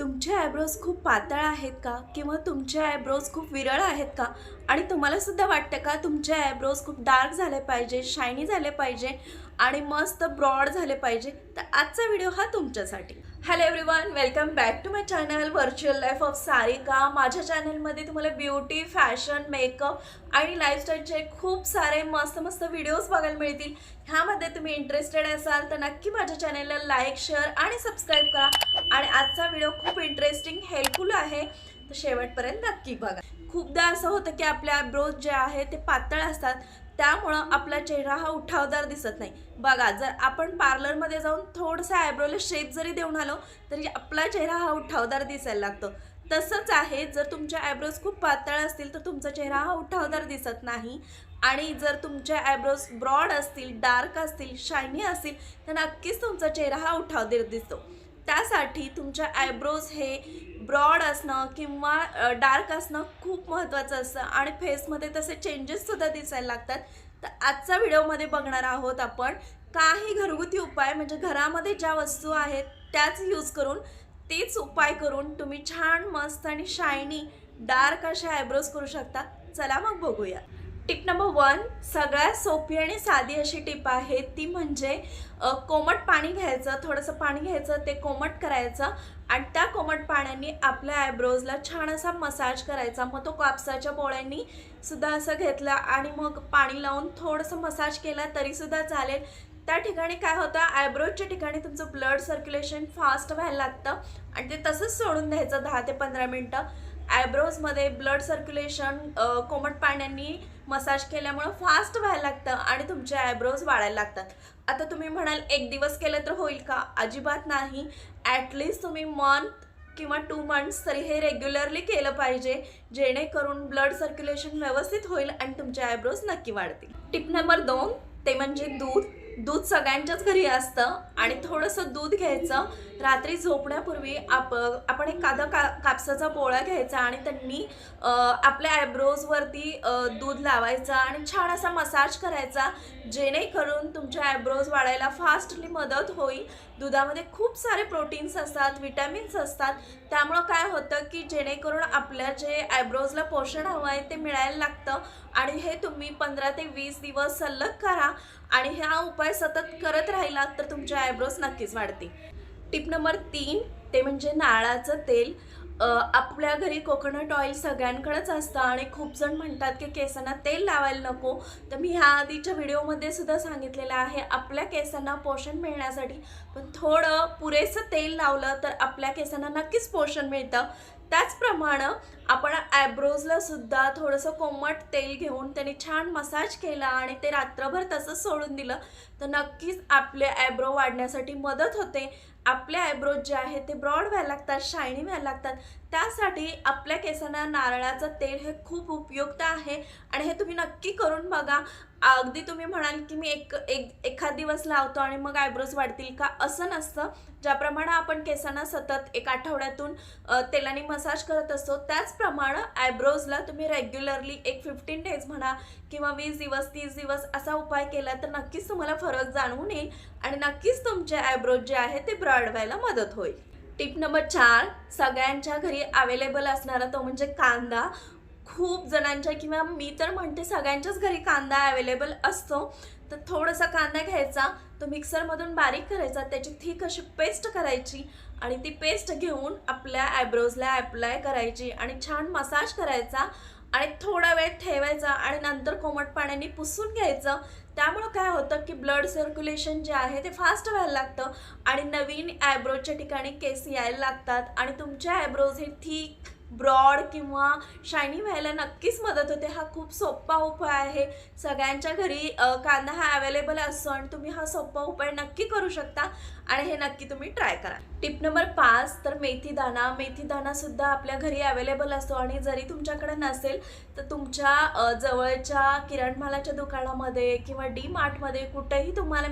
तुमचे आयब्रोज खूप पातळ आहेत का? किंवा तुमचे आयब्रोज खूप विरळ आहेत का? आणि तुम्हाला सुद्धा वाटतं का तुमचे आयब्रोज खूप डार्क झाले पाहिजे, शायनी झाले पाहिजे आणि मस्त ब्रॉड झाले पाहिजे? तर आजचा व्हिडिओ हा तुमच्यासाठी. Hello everyone, welcome back to my channel virtual life of Sarika. माझ्या चॅनलमध्ये तुम्हाला ब्युटी, फॅशन, मेकअप आणि लाईफस्टाईलचे खूप सारे मस्त मस्त व्हिडिओज बघायला मिळतील. ह्यामध्ये तुम्ही इंटरेस्टेड असाल तर नक्की माझ्या चॅनलला लाईक, शेअर आणि सबस्क्राईब करा. आणि आजचा व्हिडिओ खूप इंटरेस्टिंग, हेल्पफुल आहे, तर शेवटपर्यंत नक्की बघा. खूपदा असं होतं की आपले आयब्रोज जे आहे ते पातळ असतात, त्यामुळं आपला चेहरा हा उठावदार दिसत नाही. बघा, जर आपण पार्लरमध्ये जाऊन थोडंसं आयब्रोला शेप जरी देऊन आलो तरी आपला चेहरा हा उठावदार दिसायला लागतो. तसंच आहे, जर तुमचे आयब्रोज खूप पातळ असतील तर तुमचा चेहरा हा उठावदार दिसत नाही. आणि जर तुमचे आयब्रोज ब्रॉड असतील, डार्क असतील, शायनी असतील तर नक्कीच तुमचा चेहरा हा उठावदार दिसतो. त्यासाठी तुमच्या आयब्रोज हे ब्रॉड असणं किंवा डार्क असणं खूप महत्त्वाचं असतं आणि फेसमध्ये तसे चेंजेससुद्धा दिसायला लागतात. तर आजच्या व्हिडिओमध्ये बघणार आहोत आपण काही घरगुती उपाय, म्हणजे घरामध्ये ज्या वस्तू आहेत त्याच यूज करून, तेच उपाय करून तुम्ही छान, मस्त आणि शायनी डार्क असे आयब्रोज करू शकता. चला मग बघूया. टिप नंबर 1, सगळ्यात सोपी आणि साधी अशी टिप आहे, ती म्हणजे कोमट पाणी घ्यायचं. थोडंसं पाणी घ्यायचं, ते कोमट करायचं आणि त्या कोमट पाण्याने आपल्या आयब्रोजला छान असा मसाज करायचा. मग तो कापसाच्या पोळ्यांनी सुद्धा असं घेतला आणि मग पाणी लावून थोडंसं मसाज केला तरीसुद्धा चालेल. त्या ठिकाणी काय होतं, आयब्रोजच्या ठिकाणी तुमचं ब्लड सर्क्युलेशन फास्ट व्हायला लागतं आणि ते तसंच सोडून द्यायचं 10 ते 15 मिनटं. आयब्रोजमध्ये ब्लड सर्क्युलेशन कोमट पाण्याने मसाज केल्यामुळं फास्ट व्हायला लागतं आणि तुमचे आयब्रोज वाढायला लागतात. आता तुम्ही म्हणाल, एक दिवस केलं तर होईल का? अजिबात नाही. ॲटलिस्ट तुम्ही मंथ किंवा 2 मंथ्स तरी हे रेग्युलरली केलं पाहिजे, जेणेकरून ब्लड सर्क्युलेशन व्यवस्थित होईल आणि तुमचे आयब्रोज नक्की वाढतील. टिप नंबर 2, ते म्हणजे दूध. दूध सगळ्यांच्याच घरी असतं आणि थोडंसं दूध घ्यायचं. रात्री झोपण्यापूर्वी आपण एखादा कापसाचा पोळा घ्यायचा आणि त्यांनी आपल्या आयब्रोजवरती दूध लावायचं आणि छान असा मसाज करायचा, जेणेकरून तुमच्या आयब्रोज वाढायला फास्टली मदत होईल. दुधामध्ये खूप सारे प्रोटीन्स असतात, विटॅमिन्स असतात, त्यामुळं काय होतं की जेणेकरून आपल्या जे आयब्रोजला पोषण हवं आहे ते मिळायला लागतं. आणि हे तुम्ही 15 ते 20 दिवस सलग करा आणि हा उपाय सतत करत राहिलात तर तुमचे आयब्रोज नक्कीच वाढतील. टिप नंबर 3, ते म्हणजे नारळाचं तेल. आपल्या घरी कोकोनट ऑइल सगळ्यांकडेच असतं आणि खूप जण म्हणतात की केसांना तेल लावायला नको. तर मी ह्या आधीच्या व्हिडिओमध्ये सुद्धा सांगितलेलं आहे, आपल्या केसांना पोषण मिळण्यासाठी पण थोडं पुरेसं तेल लावलं तर आपल्या केसांना नक्कीच पोषण मिळतं. त्याचप्रमाणे आपण आयब्रोजला सुद्धा थोडंसं कोमट तेल घेऊन त्याने छान मसाज केला आणि ते रात्रभर तसंच सोडून दिलं तर नक्कीच आपले आयब्रो वाढण्यासाठी मदत होते. आपले आयब्रोज जे आहे ते ब्रॉड व्हायला लागतात, शायनी व्हायला लागतात. त्यासाठी आपल्या केसांना नारळाचं तेल हे खूप उपयुक्त आहे आणि हे तुम्ही नक्की करून बघा. अगदी तुम्ही म्हणाल की मी एखाद दिवस लावतो आणि मग आयब्रोज वाढतील का? असं नसतं. ज्याप्रमाणे आपण केसांना सतत एक आठवड्यातून तेलाने मसाज करत असतो, त्याचप्रमाणे आयब्रोजला तुम्ही रेग्युलरली एक 15 डेज म्हणा किंवा 20 दिवस, 30 दिवस असा उपाय केला तर नक्कीच तुम्हाला फरक जाणवून येईल आणि नक्कीच तुमचे आयब्रोज जे आहे ते ब्रॉड व्हायला मदत होईल. टिप नंबर 4, सगळ्यांच्या घरी अवेलेबल असणारा तो म्हणजे कांदा. खूप जणांच्या किंवा मी तर म्हणते सगळ्यांच्याच घरी कांदा अवेलेबल असतो. तर थोडासा कांदा घ्यायचा, तो मिक्सरमधून बारीक करायचा, त्याची थिक अशी पेस्ट करायची आणि ती पेस्ट घेऊन आपल्या आयब्रोजला अप्लाय करायची आणि छान मसाज करायचा आणि थोडा वेळ ठेवायचा आणि नंतर कोमट पाण्याने पुसून घ्यायचं. त्यामुळं काय होतं की ब्लड सर्क्युलेशन जे आहे ते फास्ट व्हायला लागतं आणि नवीन आयब्रोजच्या ठिकाणी केस यायला लागतात आणि तुमचे आयब्रोज हे थिक, ब्रॉड किंवा शायनी व्हायला नक्कीच मदत होते. हा खूप सोपा उपाय आहे. सगळ्यांच्या घरी कांदा हा अवेलेबल असतो आणि तुम्ही हा सोपा उपाय नक्की करू शकता आणि हे नक्की तुम्ही ट्राय करा. टिप नंबर 5, तर मेथीदाणा. मेथीदाणासुद्धा आपल्या घरी अवेलेबल असतो आणि जरी तुमच्याकडे नसेल तर तुमच्या जवळच्या किराणमालाच्या दुकानामध्ये किंवा डी मार्टमध्ये कुठेही तुम्हाला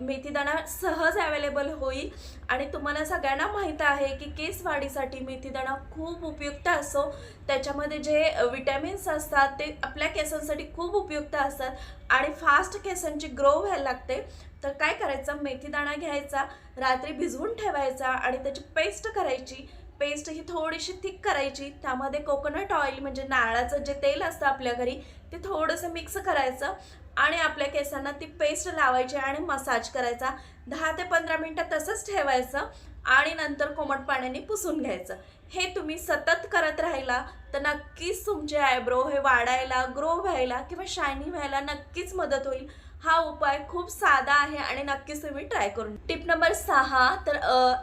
मेथीदाणा सहज अवेलेबल होईल. आणि तुम्हाला सगळ्यांना माहीत आहे की केस वाढीसाठी मेथीदाणा खूप उपयुक्त असतो. त्याच्यामध्ये जे विटॅमिन्स असतात ते आपल्या केसांसाठी खूप उपयुक्त असतात आणि फास्ट केसांची ग्रो व्हायला लागते. तर काय करायचं, मेथीदाणा घ्यायचा, रात्री भिजवून ठेवायचा आणि त्याची पेस्ट करायची. पेस्ट ही थोडीशी थिक करायची. त्यामध्ये कोकोनट ऑइल म्हणजे नारळाचं जे तेल असतं आपल्या घरी ते थोडंसं मिक्स करायचं आणि आपल्या केसांना ती पेस्ट लावायची आणि मसाज करायचा. 10 ते 15 मिनटं तसंच ठेवायचं आणि नंतर कोमट पाण्याने पुसून घ्यायचं. हे तुम्ही सतत करत राहिला तर नक्कीच तुमचे आयब्रो हे वाढायला, ग्रो व्हायला किंवा शायनी व्हायला नक्कीच मदत होईल. हा उपाय खूप साधा आहे आणि नक्कीच तुम्ही ट्राय करून. टिप नंबर 6 तर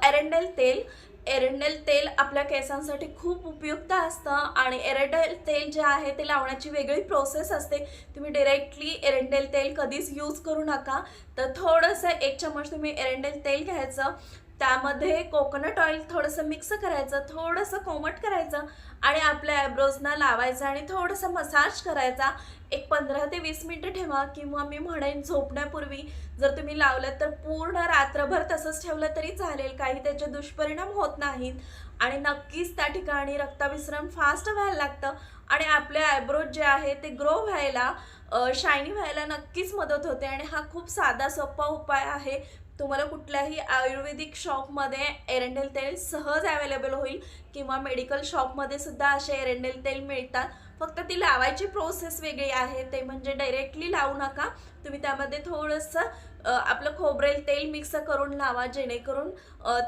एरंडेल तेल. एरंडेल तेल आपल्या केसांसाठी खूप उपयुक्त असतं आणि एरंडेल तेल जे आहे ते लावण्याची वेगळी प्रोसेस असते. तुम्ही डायरेक्टली एरंडेल तेल कधीच यूज करू नका. तर थोडंसं 1 चमच तुम्ही एरंडेल तेल घ्यायचं, त्यामध्ये कोकोनट ऑइल थोडंसं मिक्स करायचं, थोडंसं कोमट करायचं आणि आपल्या आयब्रोजना लावायचं आणि थोडंसं मसाज करायचा. एक 15 ते 20 मिनटं ठेवा किंवा मी म्हणेन झोपण्यापूर्वी जर तुम्ही लावलं तर पूर्ण रात्रभर तसंच ठेवलं तरी चालेल. काही त्याचे दुष्परिणाम होत नाहीत आणि नक्कीच त्या ठिकाणी रक्ताभिसरण फास्ट व्हायला लागतं आणि आपले आयब्रोज जे आहे ते ग्रो व्हायला, शायनी व्हायला नक्कीच मदत होते. आणि हा खूप साधा सोपा उपाय आहे. तुम्हाला कुठल्याही आयुर्वेदिक शॉपमध्ये एरंडेल तेल सहज अवेलेबल होईल किंवा मेडिकल शॉपमध्ये सुद्धा असे एरंडेल तेल मिळतात. फक्त ती लावायची प्रोसेस वेगळी आहे. ते म्हणजे डायरेक्टली लावू नका. तुम्ही त्यामध्ये थोडंसं आपलं खोबरेल तेल मिक्स करून लावा, जेणेकरून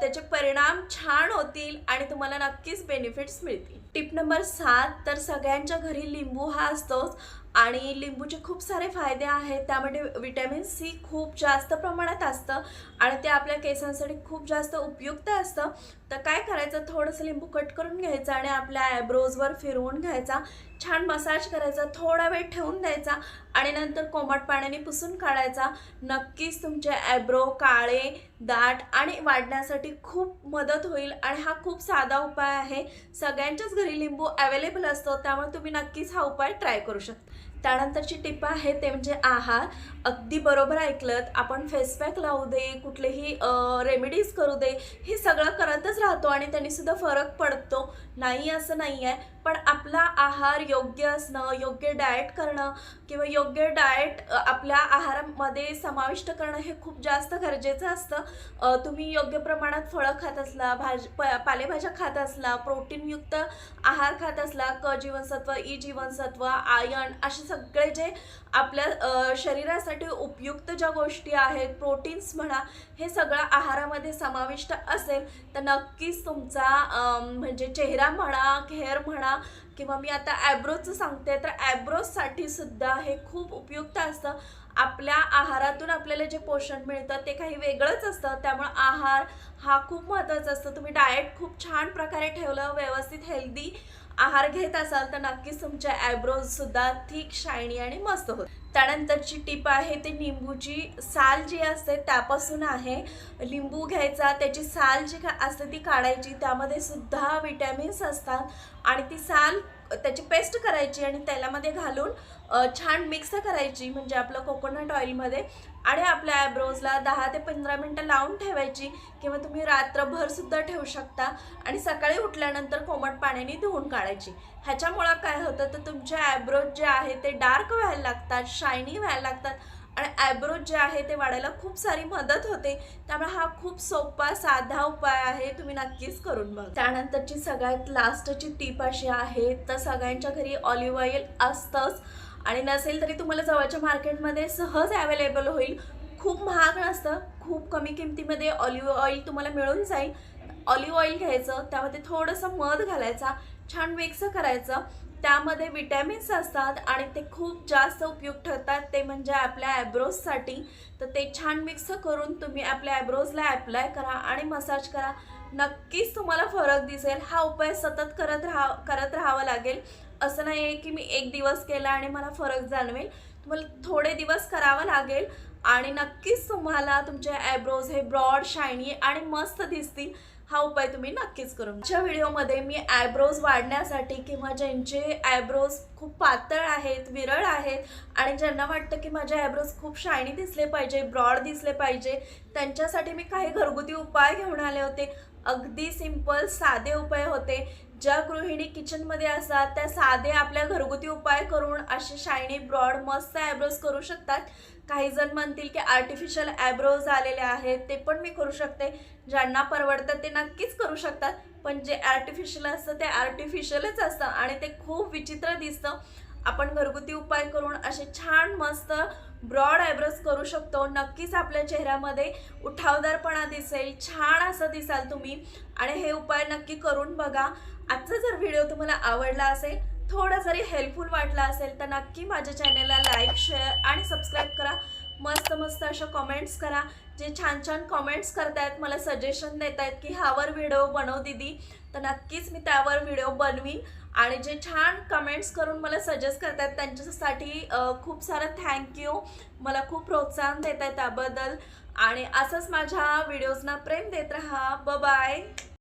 त्याचे परिणाम छान होतील आणि तुम्हाला नक्कीच बेनिफिट्स मिळतील. टिप नंबर 7 तर सगळ्यांच्या घरी लिंबू हा असतोच आणि लिंबूचे खूप सारे फायदे आहेत. त्यामध्ये विटॅमिन सी खूप जास्त प्रमाणात असतं आणि ते आपल्या केसांसाठी खूप जास्त उपयुक्त असतं. तर काय करायचं, थोडंसं लिंबू कट करून घ्यायचं आणि आपल्या आयब्रोजवर फिरवून घ्यायचा, छान मसाज करायचा, थोडा वेळ ठेवून द्यायचा आणि नंतर कोमट पाण्याने पुसून काढायचा. नक्कीच तुमचे आयब्रो काळे, दाट आणि वाढण्यासाठी खूप मदत होईल आणि हा खूप साधा उपाय आहे. सगळ्यांच्याच घरी लिंबू अवेलेबल असतो, त्यामुळे तुम्ही नक्कीच हा उपाय ट्राय करू शकता. त्यानंतरची टिप आहे ते म्हणजे आहार. अगदी बरोबर ऐकलत. आपण फेसपॅक लावू दे, कुठलेही रेमेडीज करू दे, हे सगळं करतच राहतो आणि त्यांनी सुद्धा फरक पडतो, नाही असं नाही आहे. पण आपला आहार योग्य असणं, योग्य डाएट करणं किंवा योग्य डाएट आपल्या आहारामध्ये समाविष्ट करणं हे खूप जास्त गरजेचं असतं. तुम्ही योग्य प्रमाणात फळं खात असला, पालेभाज्या खात असला, प्रोटीनयुक्त आहार खात असला, क जीवनसत्व, ई जीवनसत्व, आयर्न असे सगळे जे आपल्या शरीरासाठी उपयुक्त ज्या गोष्टी आहेत, प्रोटीन्स म्हणा, हे सगळं आहारामध्ये समाविष्ट असेल तर नक्कीच तुमचा म्हणजे चेहरा म्हणा, हेअर म्हणा किंवा मी आता ॲब्रोजचं सांगते तर ॲब्रोजसाठी सुद्धा हे खूप उपयुक्त असतं. आपल्या आहारातून आपल्याला जे पोषण मिळतं ते काही वेगळंच असतं, त्यामुळे आहार हा खूप महत्त्वाचा असतो. तुम्ही डाएट खूप छान प्रकारे ठेवलं, व्यवस्थित हेल्दी आहार घेत असाल तर नक्कीच तुमच्या आयब्रोजसुद्धा थिक, शायनी आणि मस्त होत. त्यानंतरची टिप आहे ते लिंबूची साल जी असते त्यापासून आहे. लिंबू घ्यायचा, त्याची साल जी असते ती काढायची, त्यामध्ये सुद्धा विटॅमिन्स असतात आणि ती साल त्याची पेस्ट करायची आणि तेलामध्ये घालून छान मिक्स करायची म्हणजे आपलं कोकोनट ऑइलमध्ये आणि आपल्या आयब्रोजला 10 ते 15 मिनटं लावून ठेवायची किंवा तुम्ही रात्रभर सुद्धा ठेवू शकता आणि सकाळी उठल्यानंतर कोमट पाण्याने धुवून काढायची. ह्याच्यामुळं काय होतं तर तुमचे आयब्रोज जे आहे ते डार्क व्हायला लागतात, शायनी व्हायला लागतात आणि आयब्रोज जे आहे ते वाढायला खूप सारी मदत होते. त्यामुळे हा खूप सोपा साधा उपाय आहे, तुम्ही नक्कीच करून बघा. त्यानंतरची सगळ्यात लास्टची टिप अशी आहे तर सगळ्यांच्या घरी ऑलिव्ह ऑइल असतंच आणि नसेल तरी तुम्हाला जवळच्या मार्केटमध्ये सहज अवेलेबल होईल. खूप महाग नसतं, खूप कमी किमतीमध्ये ऑलिव्ह ऑइल तुम्हाला मिळून जाईल. ऑलिव्ह ऑइल घ्यायचं, त्यामध्ये थोडंसं मध घालायचा, छान मिक्स करायचं. त्यामध्ये विटॅमिन्स असतात आणि ते खूप जास्त उपयुक्त ठरतात, ते म्हणजे आपल्या आयब्रोजसाठी. तर ते छान मिक्स करून तुम्ही आपल्या आयब्रोजला ॲप्लाय करा आणि मसाज करा, नक्कीच तुम्हाला फरक दिसेल. हा उपाय सतत करत राहावं लागेल. असं नाही आहे की मी 1 दिवस केला आणि मला फरक जाणवेल. तुम्हाला थोडे दिवस करावं लागेल आणि नक्कीच तुम्हाला तुमचे आयब्रोज हे ब्रॉड, शायनी आणि मस्त दिसतील. हा उपाय तुम्ही नक्कीच करून. आजच्या व्हिडिओमध्ये मी आयब्रोज वाढण्यासाठी किंवा ज्यांचे आयब्रोज खूप पातळ आहेत, विरळ आहेत आणि ज्यांना वाटतं की माझे आयब्रोज खूप शायनी दिसले पाहिजे, ब्रॉड दिसले पाहिजे, त्यांच्यासाठी मी काही घरगुती उपाय घेऊन आले होते. अगदी सिंपल साधे उपाय होते. ज्या गृहिणी किचनमध्ये असतात त्या साधे आपल्या घरगुती उपाय करून असे शायनी ब्रॉड मस्त आयब्रोज करू शकतात. काही जण म्हणतील की आर्टिफिशियल आयब्रोज आलेले आहेत, ते पण मी करू शकते. ज्यांना परवडतं ते नक्कीच करू शकतात, पण जे आर्टिफिशियल असतं ते आर्टिफिशियलच असतं आणि ते खूप विचित्र दिसतं. आपण घरगुती उपाय करून असे छान मस्त ब्रॉड आयब्रोज करू शकतो. नक्कीच आपल्या चेहऱ्यामध्ये उठावदारपणा दिसेल, छान असं दिसाल तुम्ही आणि हे उपाय नक्की करून बघा. आजचा जर व्हिडिओ तुम्हाला आवडला असेल, थोडा जरी हेल्पफुल वाटला असेल तर नक्की माझ्या चॅनलला लाईक, शेअर आणि सबस्क्राईब करा. मस्त मस्त अशा कमेंट्स करा. जे छान छान कमेंट्स करतायत, मला सजेशन देत आहेत की ह्यावर व्हिडिओ बनव दीदी, तर नक्कीच मी त्यावर व्हिडिओ बनवीन. आणि जे छान कमेंट्स करून मला सजेस्ट करतात त्यांच्यासाठी खूप सारं थँक्यू. मला खूप प्रोत्साहन देत आहे त्याबद्दल. आणि असंच माझ्या व्हिडिओजना प्रेम देत राहा. बाय.